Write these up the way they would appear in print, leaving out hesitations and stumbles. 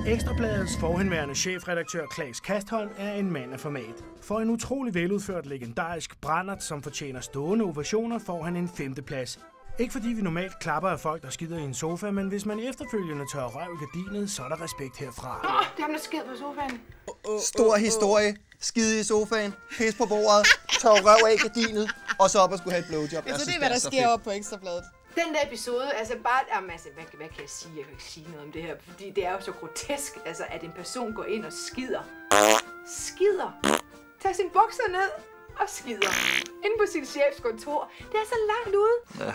Ekstrabladets forhenværende chefredaktør Claes Kastholm er en mand af format. For en utrolig veludført legendarisk brændert, som fortjener stående ovationer, får han en 5. plads. Ikke fordi vi normalt klapper af folk, der skider i en sofa, men hvis man efterfølgende tør røv i gardinet, så er der respekt herfra. Det er ham, der skider på sofaen. Stor historie. Skide i sofaen, pis på bordet, tør røv af gardinet, og så op og skulle have et blowjob. Så det er, hvad der sker op på Ekstrabladet. Den der episode, altså bare, hvad kan jeg sige? Jeg kan ikke sige noget om det her, fordi det er jo så grotesk, altså at en person går ind og skider, tager sin bukser ned og skider, inde på sin chefs kontor. Det er så langt ude. Ja.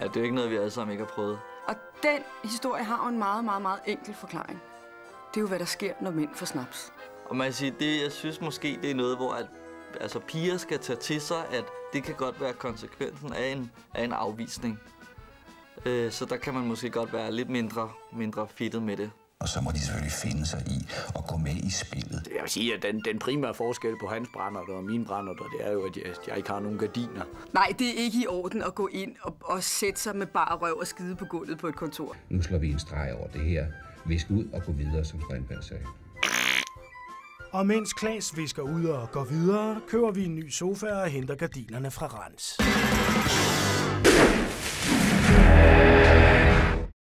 Ja, det er jo ikke noget, vi alle sammen ikke har prøvet. Og den historie har jo en meget, meget, meget enkel forklaring. Det er jo, hvad der sker, når mænd får snaps. Og man kan sige, jeg synes måske, det er noget, hvor piger skal tage til sig, at det kan godt være konsekvensen af en afvisning. Så der kan man måske godt være lidt mindre fedtet med det. Og så må de selvfølgelig finde sig i at gå med i spillet. Jeg vil sige, at den primære forskel på hans brændert og mine brænderter, det er jo, at jeg ikke har nogen gardiner. Nej, det er ikke i orden at gå ind og sætte sig med bare røv og skide på gulvet på et kontor. Nu slår vi en streg over det her. Visk ud og gå videre, som Strandberg sagde. Og mens Claes visker ud og går videre, køber vi en ny sofa og henter gardinerne fra Rens.